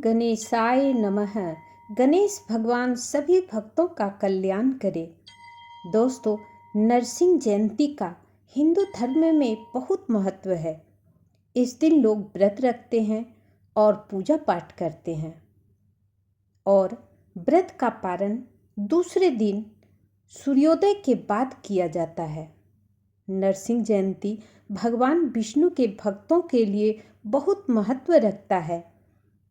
गणेशाय नमः। गणेश भगवान सभी भक्तों का कल्याण करे। दोस्तों, नरसिंह जयंती का हिंदू धर्म में बहुत महत्व है। इस दिन लोग व्रत रखते हैं और पूजा पाठ करते हैं और व्रत का पारण दूसरे दिन सूर्योदय के बाद किया जाता है। नरसिंह जयंती भगवान विष्णु के भक्तों के लिए बहुत महत्व रखता है,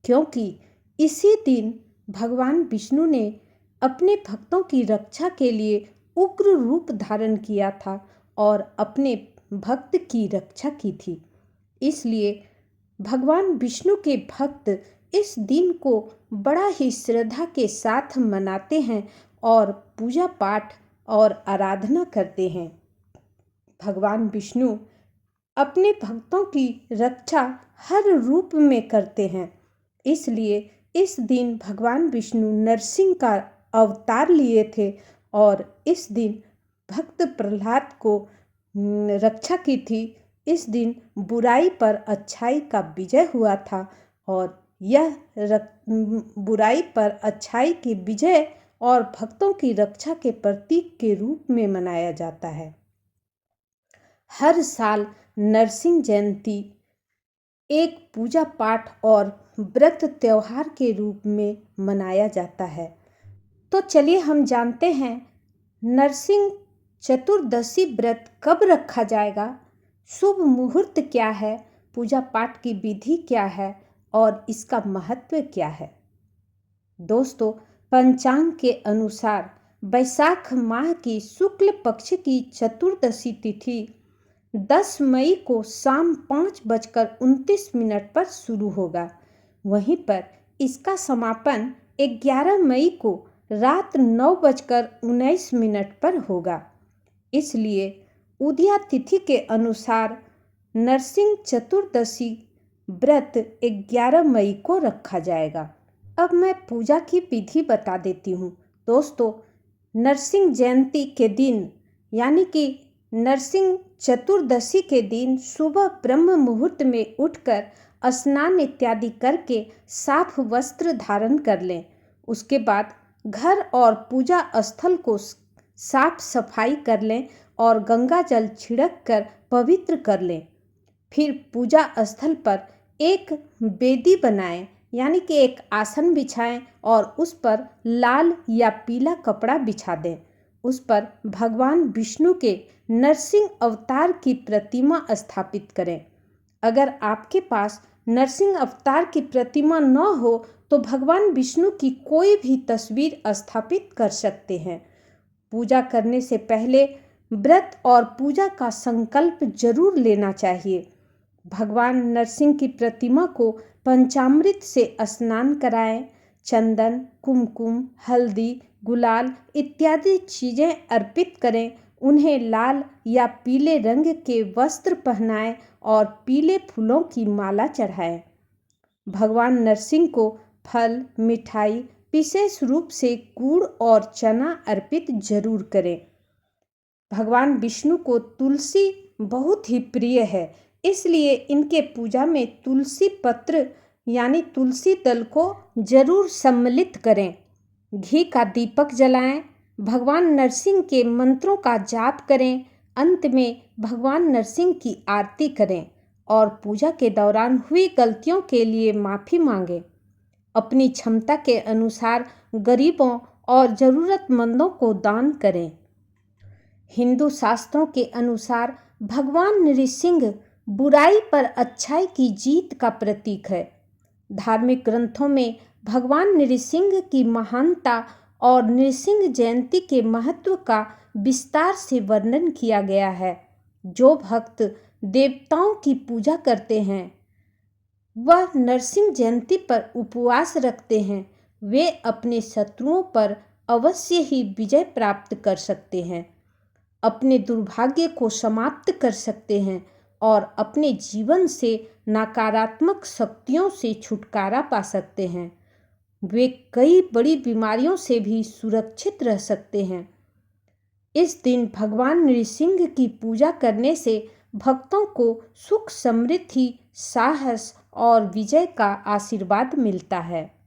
क्योंकि इसी दिन भगवान विष्णु ने अपने भक्तों की रक्षा के लिए उग्र रूप धारण किया था और अपने भक्त की रक्षा की थी। इसलिए भगवान विष्णु के भक्त इस दिन को बड़ा ही श्रद्धा के साथ मनाते हैं और पूजा पाठ और आराधना करते हैं। भगवान विष्णु अपने भक्तों की रक्षा हर रूप में करते हैं। इसलिए इस दिन भगवान विष्णु नरसिंह का अवतार लिए थे और इस दिन भक्त प्रहलाद को रक्षा की थी। इस दिन बुराई पर अच्छाई का विजय हुआ था और यह बुराई पर अच्छाई की विजय और भक्तों की रक्षा के प्रतीक के रूप में मनाया जाता है। हर साल नरसिंह जयंती एक पूजा पाठ और व्रत त्योहार के रूप में मनाया जाता है। तो चलिए हम जानते हैं नरसिंह चतुर्दशी व्रत कब रखा जाएगा, शुभ मुहूर्त क्या है, पूजा पाठ की विधि क्या है और इसका महत्व क्या है। दोस्तों, पंचांग के अनुसार वैशाख माह की शुक्ल पक्ष की चतुर्दशी तिथि 10 मई को शाम 5:29 पर शुरू होगा। वहीं पर इसका समापन 11 मई को रात 9:19 पर होगा। इसलिए उदया तिथि के अनुसार नरसिंह चतुर्दशी व्रत 11 मई को रखा जाएगा। अब मैं पूजा की विधि बता देती हूँ। दोस्तों, नरसिंह जयंती के दिन यानी कि नरसिंह चतुर्दशी के दिन सुबह ब्रह्म मुहूर्त में उठकर स्नान इत्यादि करके साफ वस्त्र धारण कर लें। उसके बाद घर और पूजा स्थल को साफ सफाई कर लें और गंगा जल छिड़क कर पवित्र कर लें। फिर पूजा स्थल पर एक वेदी बनाएं, यानी कि एक आसन बिछाएं और उस पर लाल या पीला कपड़ा बिछा दें। उस पर भगवान विष्णु के नरसिंह अवतार की प्रतिमा स्थापित करें। अगर आपके पास नरसिंह अवतार की प्रतिमा न हो तो भगवान विष्णु की कोई भी तस्वीर स्थापित कर सकते हैं। पूजा करने से पहले व्रत और पूजा का संकल्प जरूर लेना चाहिए। भगवान नरसिंह की प्रतिमा को पंचामृत से स्नान कराएं। चंदन, कुमकुम, हल्दी, गुलाल इत्यादि चीज़ें अर्पित करें। उन्हें लाल या पीले रंग के वस्त्र पहनाएं और पीले फूलों की माला चढ़ाएं। भगवान नरसिंह को फल, मिठाई, विशेष रूप से गुड़ और चना अर्पित जरूर करें। भगवान विष्णु को तुलसी बहुत ही प्रिय है, इसलिए इनके पूजा में तुलसी पत्र यानी तुलसी दल को जरूर सम्मिलित करें। घी का दीपक जलाएं। भगवान नरसिंह के मंत्रों का जाप करें। अंत में भगवान नरसिंह की आरती करें और पूजा के दौरान हुई गलतियों के लिए माफ़ी मांगें। अपनी क्षमता के अनुसार गरीबों और ज़रूरतमंदों को दान करें। हिंदू शास्त्रों के अनुसार भगवान नरसिंह बुराई पर अच्छाई की जीत का प्रतीक है। धार्मिक ग्रंथों में भगवान नरसिंह की महानता और नरसिंह जयंती के महत्व का विस्तार से वर्णन किया गया है। जो भक्त देवताओं की पूजा करते हैं वह नरसिंह जयंती पर उपवास रखते हैं, वे अपने शत्रुओं पर अवश्य ही विजय प्राप्त कर सकते हैं, अपने दुर्भाग्य को समाप्त कर सकते हैं और अपने जीवन से नकारात्मक शक्तियों से छुटकारा पा सकते हैं। वे कई बड़ी बीमारियों से भी सुरक्षित रह सकते हैं। इस दिन भगवान नरसिंह की पूजा करने से भक्तों को सुख, समृद्धि, साहस और विजय का आशीर्वाद मिलता है।